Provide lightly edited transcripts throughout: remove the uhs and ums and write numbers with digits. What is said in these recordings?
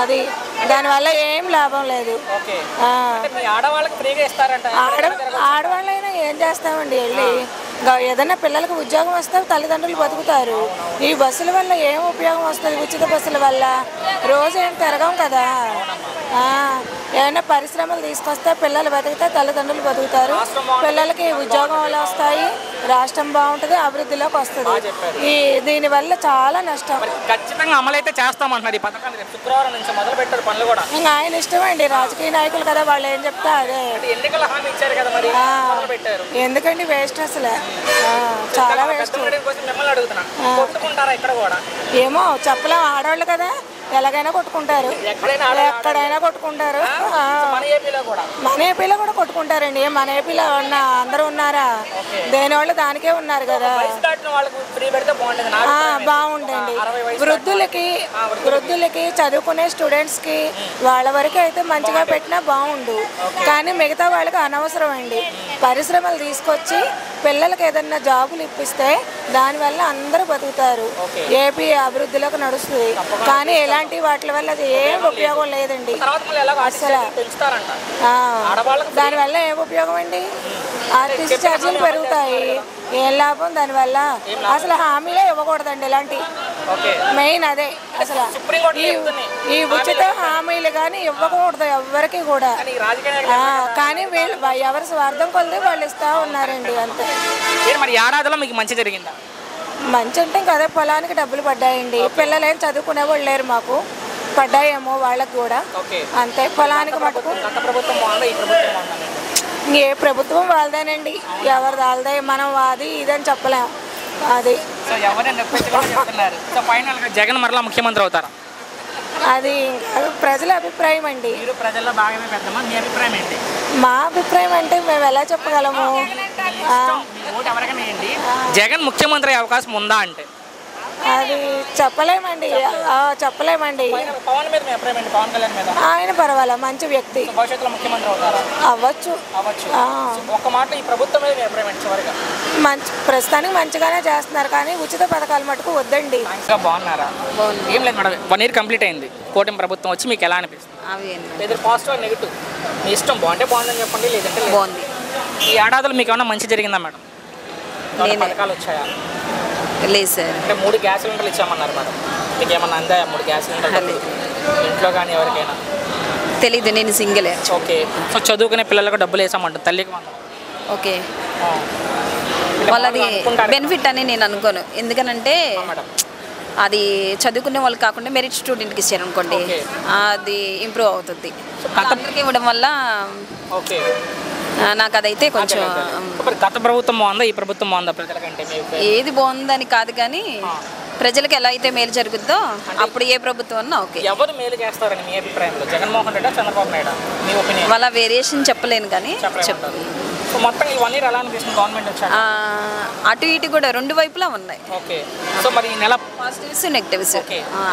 అది దానివల్ల ఏం లాభం లేదు. ఆడవాళ్ళైనా ఏం చేస్తామండి, వెళ్ళి ఏదైనా పిల్లలకు ఉద్యోగం వస్తే తల్లిదండ్రులు బతుకుతారు. ఈ బస్సుల వల్ల ఏం ఉపయోగం వస్తుంది? ఉచిత బస్సుల వల్ల రోజు ఏం తిరగం కదా. ఏమైనా పరిశ్రమలు తీసుకొస్తే పిల్లలు బతికితే తల్లిదండ్రులు బతుకుతారు, పిల్లలకి ఉద్యోగాలు వస్తాయి, రాష్ట్రం బాగుంటుంది, అభివృద్ధిలోకి వస్తుంది. దీనివల్ల చాలా నష్టం. ఖచ్చితంగా అమలైతే చేస్తామంటున్నారు ఈ పథకాన్ని. శుక్రవారం నుంచి మొదలు పెట్టారు పనులు కూడా. ఇంకా ఆయన ఇష్టం అండి, రాజకీయ నాయకులు కదా, వాళ్ళు ఏం చెప్తా అదే. ఎన్నికల హామీ ఇచ్చారు కదా మరి, ఎందుకండి వేస్ట్, అసలు చాలా వేస్ట్. ఏమో చెప్పలేం, ఆడవాళ్ళు కదా ఎలాగైనా కొట్టుకుంటారు, ఎక్కడైనా కొట్టుకుంటారు. మన ఏపీలో కూడా కొట్టుకుంటారండి. మన ఏపీలో ఉన్న అందరూ ఉన్నారా? దేని వాళ్ళు దానికే ఉన్నారు కదా. బాగుండండి. వృద్ధులకి చదువుకునే స్టూడెంట్స్కి వాళ్ళ వరకు అయితే మంచిగా పెట్టినా బాగుండు, కానీ మిగతా వాళ్ళకి అనవసరం అండి. పరిశ్రమలు తీసుకొచ్చి పిల్లలకి ఏదన్నా జాబులు ఇప్పిస్తే దానివల్ల అందరూ బతుకుతారు, ఏపీ అభివృద్ధిలోకి నడుస్తుంది. కానీ ఎలాంటి వాటి వల్ల అది ఏం ఉపయోగం లేదండి అసలు. దానివల్ల ఏం ఉపయోగం అండి? ఆర్టీసీ ఛార్జీలు పెరుగుతాయి, ఏం లాభం దానివల్ల? అసలు హామీలే ఇవ్వకూడదండి ఇలాంటి, మెయిన్ అదే. అసలు ఈ ఉచిత హామీలు కానీ ఇవ్వకూడదు ఎవరికి కూడా. కానీ వీళ్ళు ఎవరి స్వార్థం కొలిది వాళ్ళు ఇస్తా ఉన్నారండి, అంతే. మరి ఏడాదిలో మీకు మంచి జరిగిందా? మంచి అంటే కదా, పొలానికి డబ్బులు పడ్డాయండి. పిల్లలు ఏం చదువుకునే వాళ్ళు లేరు, మాకు పడ్డాయేమో వాళ్ళకి కూడా, అంతే. పొలానికి మటుకు ఏ ప్రభుత్వం వాళ్ళదేనండి, ఎవరిది వాళ్ళదే. మనం అది ఇదని చెప్పలేం. అది జగన్ మరలా ముఖ్యమంత్రి అవుతారా? అది ప్రజల అభిప్రాయం అండి. మా అభిప్రాయం అంటే మేము ఎలా చెప్పగలము? జగన్ ముఖ్యమంత్రి అయ్యే అవకాశం ఉందా అంటే? అది చెప్పలేమండి. ఆయన పర్వాలా, మంచి వ్యక్తి, అవ్వచ్చు. మంచి ప్రస్తుతానికి మంచిగానే చేస్తున్నారు, కానీ ఉచిత పథకాలు మటుకు వద్దండి. బాగున్నారా? ఏం లేదు మేడం, 1 year కంప్లీట్ అయింది కూటమి ప్రభుత్వం వచ్చి, మీకు ఎలా అనిపిస్తుంది? పాజిటివ్ నెగిటివ్ మీ ఇష్టం. బాగుంటే బాగుందని చెప్పండి, లేదంటే బాగుంది. ఈ ఏడాదిలో మీకు ఏమన్నా మంచి జరిగిందా మేడం? పథకాలు వచ్చాయా? లేదు సార్. అంటే 3 గ్యాస్ సిలిండర్లు ఇచ్చామన్నారు మేడం, మీకు ఏమన్నా అందాయా 3 గ్యాస్ సిలిండర్లు ఇంట్లో కానీ ఎవరికైనా? తెలీదు, నేను సింగిలే. ఓకే. సో చదువుకునే పిల్లలకు డబ్బులు వేసామంటారు, తల్లికి. ఓకే, వాళ్ళది బెనిఫిట్ అని నేను అనుకోను. ఎందుకనంటే అది చదువుకునే వాళ్ళు కాకుండా మెరిట్ స్టూడెంట్కి ఇచ్చారు అనుకోండి, అది ఇంప్రూవ్ అవుతుంది. అందరికి ఇవ్వడం వల్ల నాకు అదైతే కొంచెం. గత ప్రభుత్వం బాగుందా, ఈ ప్రభుత్వం బాగుందా ప్రజలకంటే? ఏది బాగుందని కాదు, కానీ ప్రజలకు ఎలా అయితే మేలు జరుగుద్దో అప్పుడు ఏ ప్రభుత్వం అన్నా ఓకే. ఎవరు మేలు చేస్తారని మీ అభిప్రాయంలో? జగన్మోహన్ రెడ్డి, చంద్రబాబు నాయుడు? మీ ఒపీనియన్? వాళ్ళ వేరియేషన్ చెప్పలేను, కానీ మొత్తం ఈ 1 year ఎలా అనిపిస్తుంది గవర్నమెంట్ వచ్చాక? అటు ఇటు కూడా 2 వైపులా ఉన్నాయి. ఓకే. సో మరి ఈ నెల పాజిటివ్స్ నెగిటివ్స్,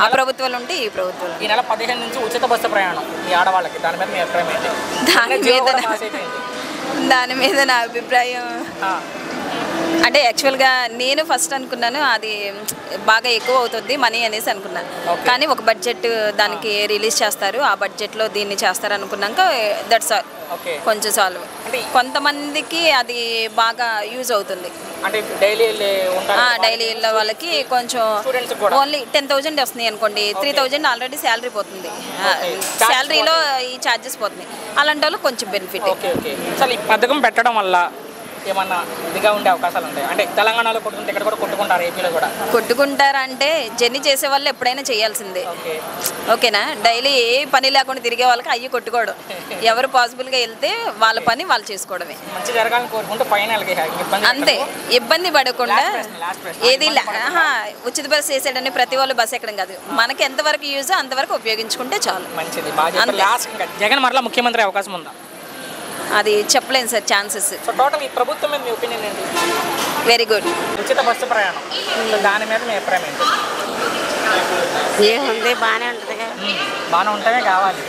ఆ ప్రభుత్వాలు ఉంటే ఈ ప్రభుత్వాలు. ఈ నెల 15 నుంచి ఉచిత బస్సు ప్రయాణం ఈ ఆడవాళ్ళకి, దాని మీద మీ అభిప్రాయం ఏంటి? దాని మీద నా అభిప్రాయం అంటే యాక్చువల్గా నేను ఫస్ట్ అనుకున్నాను అది బాగా ఎక్కువ అవుతుంది మనీ అనేసి అనుకున్నాను, కానీ ఒక బడ్జెట్ దానికి రిలీజ్ చేస్తారు, ఆ బడ్జెట్లో దీన్ని చేస్తారు అనుకున్నాక దట్స్ ఆల్. కొంచెం సాల్వ్. కొంతమందికి అది బాగా యూజ్ అవుతుంది. అంటే డైలీ వెళ్ళే వాళ్ళకి కొంచెం ఓన్లీ 10,000 వస్తుంది అనుకోండి, 3,000 ఆల్రెడీ శాలరీ పోతుంది, శాలరీలో ఈ ఛార్జెస్ పోతుంది. అలాంటి వాళ్ళకి కొంచెం బెనిఫిట్. ఈ పథకం పెట్టడం వల్ల ఏమన్నా ఇదిగా ఉండే అవకాశాలు ఉంటాయి? అంటే తెలంగాణలో కొట్టుకుంటే ఇక్కడ కూడా కొట్టుకుంటారు, ఏపీలో కూడా కొట్టుకుంటారంటే జర్నీ చేసే వాళ్ళు ఎప్పుడైనా చేయాల్సిందే. ఓకేనా? డైలీ ఏ పని లేకుండా తిరిగే వాళ్ళకి అయ్యి కొట్టుకోవడం, ఎవరు పాసిబుల్గా వెళ్తే వాళ్ళ పని వాళ్ళు చేసుకోవడమే. మంచి జరగాలని కోరుకుంటూ అంతే, ఇబ్బంది పడకుండా. ఏది ఉచిత బస్సు వేసాడని ప్రతి వాళ్ళు బస్సు ఎక్కడం కాదు, మనకి ఎంతవరకు యూజ్ అంతవరకు ఉపయోగించుకుంటే చాలు. మంచిది. జగన్ మరలా ముఖ్యమంత్రి అవకాశం ఉందా? అది చెప్పలేను సార్, ఛాన్సెస్. టోటల్ ఈ ప్రభుత్వం మీద మీ ఒపీనియన్ ఏంటి? Very good. ఉచిత బస్సు ప్రయాణం, దాని మీద మీ అభిప్రాయం ఏంటి? ఏముంది, బాగానే ఉంటుంది, బాగానే ఉంటేనే కావాలి.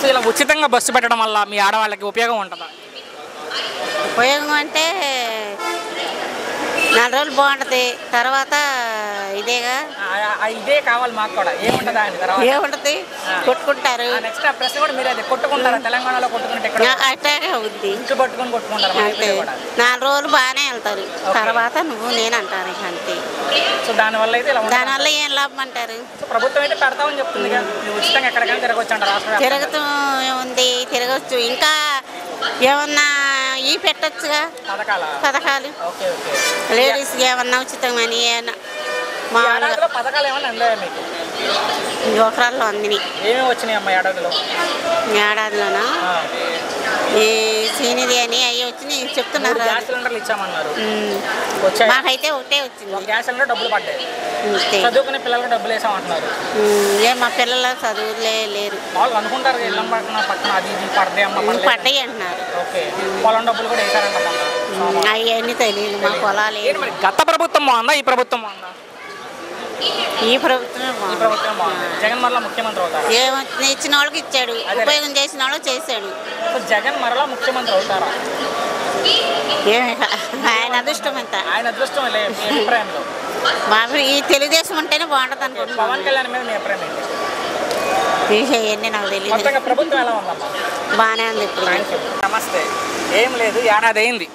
సో ఇలా ఉచితంగా బస్సు పెట్టడం వల్ల మీ ఆడవాళ్ళకి ఉపయోగం ఉంటుందా? ఉపయోగం అంటే 4 రోజులు బాగుంటుంది. తర్వాత ఇదేగా ఇదే కావాలి మాకు కూడా. ఏముంటుంది ఆయన తర్వాత? ఏముంటుంది, కొట్టుకుంటారు. నెక్స్ట్ ఆ ప్రశ్న కూడా మీరు అది కొట్టుకుంటారా? తెలంగాణలో కొట్టుకుంటే ఇక్కడ అట్లాగే అవుద్ది. ఇంటి పట్టుకొని కొట్టుకుంటారు అంతే. 4 రోజులు బాగానే వెళ్తారు. తర్వాత నువ్వు నేను అంటారు అంతే. సో దానివల్ల అయితే ఇలా దానివల్ల ఏం లాభం అంటారు? ప్రభుత్వం అయితే పెడతామని చెప్తుంది కదా, ఉచితంగా ఎక్కడికైనా తిరగొచ్చు అంట రాష్ట్ర తిరుగుతూ ఉంది, తిరగచ్చు. ఇంకా ఏమన్నా ఈ పెట్టచ్చుగా పథకాలు. లేడీస్కి ఏమన్నా ఉచితమని మామూలుగా పథకాలు ఏమన్నా అందాయా మీకు? ఒకరాల్లో అందిని. ఏమేమి వచ్చినాయి అమ్మా ఏడాదిలోనా? ఈ సీనిది అని అవి వచ్చి చెప్తున్నారు. గ్యాస్ సిలిండర్లు ఇచ్చామన్నారు, మాకైతే ఒకటే వచ్చింది. గ్యాస్ సిలిండర్ డబ్బులు పడ్డాయి. చదువుకునే పిల్లలకు డబ్బులు వేసామంటున్నారు. మా పిల్లల చదువులే లేరు. వాళ్ళు అనుకుంటారు ఇళ్ళం పక్కన అది ఇది పడ్డాయి అమ్మ పడ్డాయి అంటున్నారు. ఓకే, పొలం డబ్బులు కూడా వేసారంట. అవన్నీ తెలియదు, మా పొలాలు. గత ప్రభుత్వం బాగుందా, ఈ ప్రభుత్వం బాగుందా? ఈ ప్రభుత్వమే బాగుంది. జగన్ మరలా ముఖ్యమంత్రి అవుతారు. ఇచ్చిన వాళ్ళకి ఇచ్చాడు, ఉపయోగం చేసిన వాళ్ళకి చేశాడు. జగన్ మరలా ముఖ్యమంత్రి అవుతారా? ఆయన అదృష్టం ఎంత. ఆయన అదృష్టం మీ అభిప్రాయంలో? మాకు ఈ తెలుగుదేశం ఉంటేనే బాగుంటుంది అనుకుంటున్నాను. పవన్ కళ్యాణ్ మీద మీ అభిప్రాయం ఏంటి? నాకు తెలియదు. ప్రభుత్వం ఎలా ఉందమ్మా? బాగానే ఉంది ఇప్పుడు. నమస్తే. ఏం లేదు, ఏడాది అయింది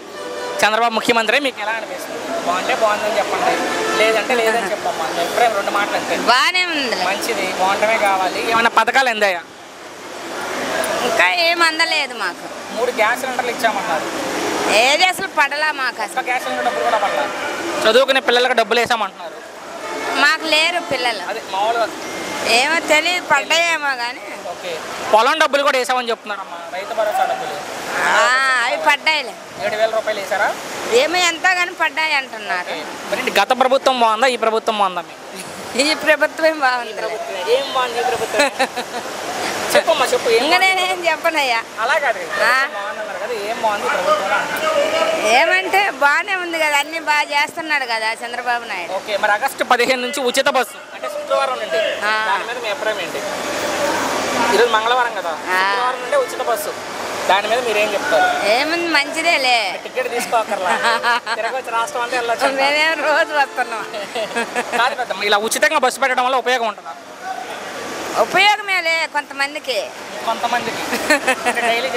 చంద్రబాబు ముఖ్యమంత్రి. మీకు ఎలా అనిపిస్తుంది? బాగుంటే బాగుందని చెప్పండి, లేదంటే లేదని చెప్పమ్మా. మీ అభిప్రాయం 2 మాటలు అంతే. బాగానే ఉంది, మంచిది, బాగుంటమే కావాలి. ఏమైనా పథకాలు ఎందాయా? ఇంకా ఏం అందలేదు మాకు. 3 గ్యాస్ సిలిండర్లు ఇచ్చామన్నారు. ఏది అసలు పడలా మాకు. అసలు గ్యాస్ సిలిండర్ డబ్బులు కూడా పడలా. చదువుకునే పిల్లలకు డబ్బులు వేసామంటున్నారు. మాకు లేరు పిల్లలు. అదే మామూలుగా ఏమో తెలియదు, పడ్డాయేమో కానీ. ఓకే, పొలం డబ్బులు కూడా వేసామని చెప్తున్నారమ్మా. రైతు భరోసా డబ్బులు అవి పడ్డాయిలే. 7,000 రూపాయలు వేసారా? ఏమో ఎంతో కానీ పడ్డాయి అంటున్నారు. మరి గత ప్రభుత్వం బాగుందా, ఈ ప్రభుత్వం బాగుందా? ఈ ప్రభుత్వం బాగుంది. ఏం బాగుంది ఈ ప్రభుత్వం? చెప్పమ్మా, చెప్పు. ఇంకా నేనేం చెప్పనయ్యా. అలా కాదు, ఏం బాగుంది ప్రభుత్వం? ఏమంటే బాగానే ఉంది కదా, అన్ని బాగా చేస్తున్నాడు కదా చంద్రబాబు నాయుడు. ఓకే, మరి ఆగస్టు 15 నుంచి ఉచిత బస్సు అంటే శుక్రవారం నుండి, దాని మీద మీ అభిప్రాయం ఏంటి? ఈరోజు మంగళవారం కదా, శుక్రవారం నుండి ఉచిత బస్సు, దాని మీద మీరేం చెప్తారు? ఏముంది, మంచిదేలే. టికెట్ తీసుకోకర్లా, తిరగొచ్చి రాష్ట్రం అంతా వెళ్ళొచ్చు. మేమేం రోజు వస్తున్నాం. కాదు పెద్దమ్మ, ఇలా ఉచితంగా బస్సు పెట్టడం వల్ల ఉపయోగం ఉంటుందా? ఉపయోగమేలే కొంతమందికి. డైలీ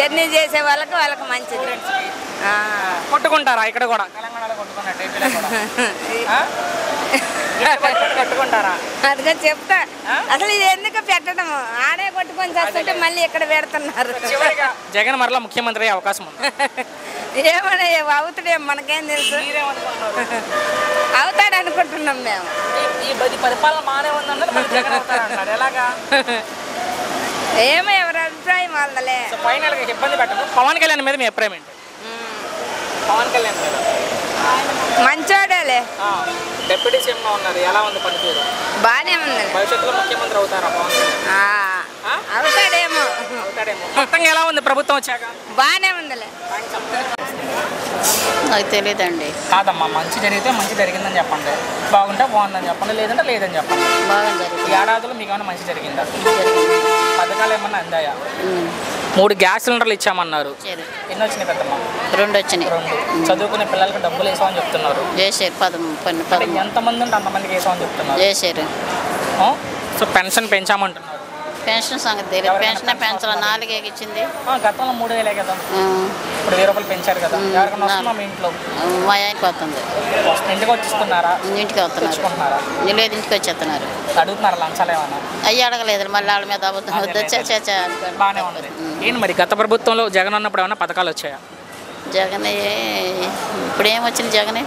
జర్నీ చేసే వాళ్ళకి మంచిది. కొట్టుకుంటారా ఇక్కడ కూడా? తెలంగాణలో కొట్టుకుంటారా? అదిగా చెప్తా. అసలు ఇది ఎందుకు పెట్టడం, ఆడే కొట్టుకొని చేస్తుంటే మళ్ళీ ఇక్కడ పెడుతున్నారు. జగన్ మరలా ముఖ్యమంత్రి అయ్యే అవకాశం ఉంది. ఏమన్నా అవుతాడే, మనకేం తెలుసు. అవుతాడు అనుకుంటున్నాం మేము. ఈ పరిపాలన బాగానే ఉందన్నది ఎలాగా? ఏమో ఎవరి అభిప్రాయం వాళ్ళలే. ఫైనల్గా ఇబ్బంది పెట్టదు. పవన్ కళ్యాణ్ మీద మీ అభిప్రాయం ఏంటి? పవన్ కళ్యాణ్ మీద మంచోడేలే. డిప్యూటీ సీఎంగా ఉన్నారు, ఎలా ఉంది పనితీరు? బాగానే ఉంది. భవిష్యత్తులో ముఖ్యమంత్రి అవుతారా పవన్ కళ్యాణ్? అవుతాడేమో. మొత్తంగా ఎలా ఉంది ప్రభుత్వం వచ్చాక? బాగానే ఉందిలే. నాకు తెలియదండి. కాదమ్మా, మంచి జరిగితే మంచి జరిగిందని చెప్పండి, బాగుంటే బాగుందని చెప్పండి, లేదంటే లేదని చెప్పండి. బాగా జరిగింది. ఈ ఏడాదిలో మీకు ఏమైనా మంచి జరిగిందా? పథకాలు ఏమన్నా అందాయా? 3 గ్యాస్ సిలిండర్లు ఇచ్చామన్నారు. ఎన్ని వచ్చినాయి పెద్దమ్మ? 2 వచ్చినాయి. 2. చదువుకునే పిల్లలకి డబ్బులు వేసామని చెప్తున్నారు. చేశారు. 10 ఎంతమంది ఉంటే అంతమందికి వేసామని చెప్తున్నారు. చేశారు. So pension పెంచామంటున్నారు. పెన్షన్ సంగతి తెలియదు. పెన్షన్ పెంచాలి, 4 ఇచ్చింది. గతంలో 3,000 కదా, ఇప్పుడు 1000 రూపాయలు పెంచారు కదా. ఎవరికైనా వస్తుందా మీ ఇంట్లో? మా ఆయనకి వస్తుంది. ఇంటికి వచ్చిస్తున్నారా? ఇంటికి వస్తున్నారు. లేదు, ఇంటికి వచ్చేస్తున్నారు. అడుగుతున్నారు లంచాలు ఏమన్నా? అయ్యి అడగలేదు, మళ్ళీ వాళ్ళ మీద బాగానే ఉంది. ఏంటి మరి గత ప్రభుత్వంలో జగన్ ఉన్నప్పుడు ఏమన్నా పథకాలు వచ్చాయా? జగన్ ఇప్పుడు ఏమొచ్చింది? జగన్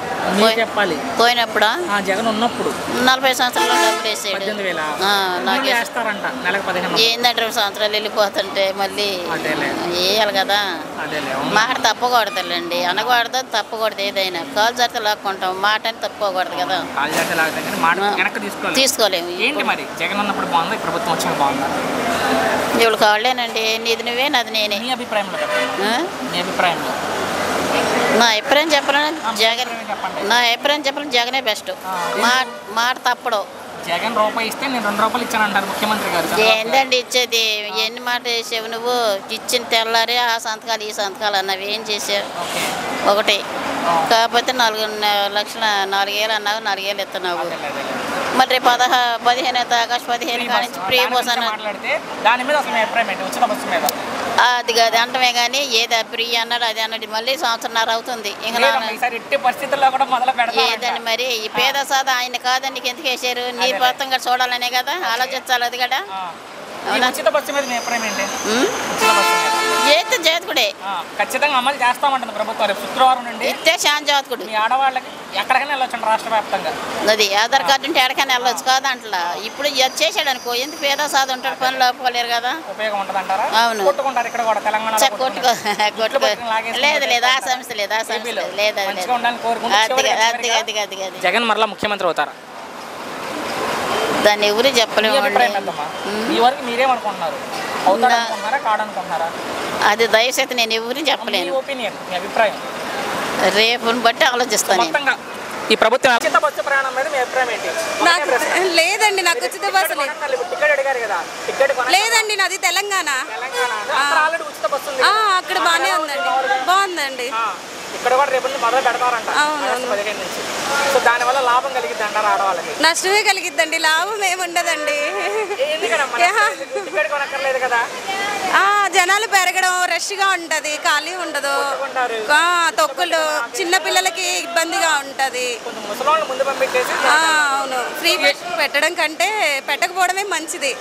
చెప్పాలి. పోయినప్పుడా? జగన్ ఉన్నప్పుడు 40 సంవత్సరాలు డబ్బులు వేసాడు. 18,000 వేస్తారంట నెలకు 15. ఏందంటే 2 సంవత్సరాలు వెళ్ళిపోతుంటే మళ్ళీ వేయాలి కదా. మాట తప్పకూడదులేండి, అనకూడదు, తప్పకూడదు. ఏదైనా కాలు జరిగితే లాక్కుంటాం, మాట అని తప్పకూడదు కదా. తీసుకోలేము. ఏంటి మరి జగన్ ఉన్నప్పుడు బాగుందా, ఈ ప్రభుత్వం వచ్చిన బాగుందా? ఎవరు కావాలేనండి, నీది నువ్వే, నాది నేనే. మీ అభిప్రాయంలో మీ అభిప్రాయంలో? నా అభిప్రాయం చెప్పాలని జగన్, నా అభిప్రాయం చెప్పాలని జగనే బెస్ట్. మాట తప్పడు. జగన్ రూపాయి ఇస్తే నేను 2 రూపాయలు ఇచ్చానంటారు ముఖ్యమంత్రి గారు. ఏందండి ఇచ్చేది? ఎన్ని మాట వేసావు నువ్వు? ఇచ్చిన తెల్లారే ఆ సంతకాలు ఈ సంతకాలు అన్నవి ఏం చేసావు? ఒకటి కాకపోతే 4,00,000 అన్నావు, 4,000 ఇస్తున్నావు. మరి రేపు 15 ఆగస్టు 15 కానీ ఫ్రీ బస్ అన్న మాట్లాడితే దాని మీద అసలు మీ అభిప్రాయం ఏంటి ఉచిత బస్సు మీద? అది కాదు అంటమే కానీ ఏది ఫ్రీ అన్నాడు అది అన్నది మళ్ళీ సంవత్సరంన్నర అవుతుంది. ఇంకా ఈసారి ఎట్టి పరిస్థితుల్లో కూడా మొదలు పెడతాం. ఏదండి మరి ఈ పేద సాదా ఆయన కాదని నీకు ఎందుకు వేసారు? నీ మొత్తంగా చూడాలనే కదా ఆలోచించాలి. అది కదా ఉచిత బస్సు మీద మీ అభిప్రాయం ఏంటి? ఉచిత బస్సు మీద ఏతే జాతకుడే ఖచ్చితంగా అమలు చేస్తామంటుంది ప్రభుత్వం. రేపు శుక్రవారం నుండి ఇస్తే శాన్ జాతకుడు మీ ఆడవాళ్ళకి ఎక్కడికైనా వెళ్ళొచ్చు రాష్ట్ర వ్యాప్తంగా. అది ఆధార్ కార్డు ఉంటే ఎక్కడికైనా వెళ్ళొచ్చు కాదు అంటలా. ఇప్పుడు ఇది చేసాడు అనుకో ఎందుకు పేద సాధ ఉంటాడు పనులు ఆపుకోలేరు కదా. ఉపయోగం ఉంటుంది అంటారా? అవును కొట్టుకుంటారు ఇక్కడ కూడా తెలంగాణ. లేదు లేదు ఆ సమస్య లేదు, ఆ సమస్య లేదు. జగన్ మరలా ముఖ్యమంత్రి అవుతారా? దాన్ని ఎవరు చెప్పలేము. ఈ వరకు మీరేమనుకుంటున్నారు? అవుతారనుకుంటున్నారా కాదనుకుంటున్నారా? అది దయచేసి నేను ఎవరు చెప్పలేను. ఒపీనియన్, మీ అభిప్రాయం రేపుని బట్టి ఆలోచిస్తాను. మొత్తంగా ఈ ప్రభుత్వం ఉచిత బస్సు ప్రయాణం మీద మీ అభిప్రాయం ఏంటి? లేదండి నాకు ఉచిత బస్సు టికెట్ అడిగారు కదా, టికెట్ లేదండి. నాది తెలంగాణ. అక్కడ బాగానే ఉందండి, బాగుందండి. ఇక్కడ కూడా రేపు మొదలు పెడతారంట 15 నుంచి. సో దానివల్ల లాభం కలిగిద్ది అంటారా ఆడవాళ్ళకి? నష్టమే కలిగిద్దండి, లాభం ఏముండదండి. టికెట్ కొనక్కర్లేదు కదా. జనాలు పెరగడం, రష్గా ఉంటది, ఖాళీ ఉండదు, తొక్కులు, చిన్న పిల్లలకి ఇబ్బందిగా ఉంటది. అవును, ఫ్రీ బస్ పెట్టడం కంటే పెట్టకపోవడమే మంచిది.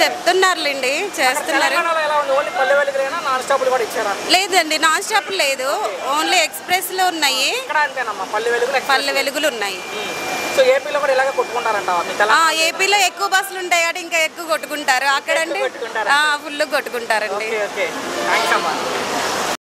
చెప్తున్నారులేండి, చేస్తున్నారు. లేదండి నాన్ స్టాప్ లేదు, ఓన్లీ ఎక్స్ప్రెస్ లో ఉన్నాయి, పల్లె వెలుగులు ఉన్నాయి. ఏపీలో ఎక్కువ బస్సులు ఉంటాయి కాబట్టి ఇంకా ఎక్కువ కొట్టుకుంటారు. అక్కడండి ఫుల్ కొట్టుకుంటారండి.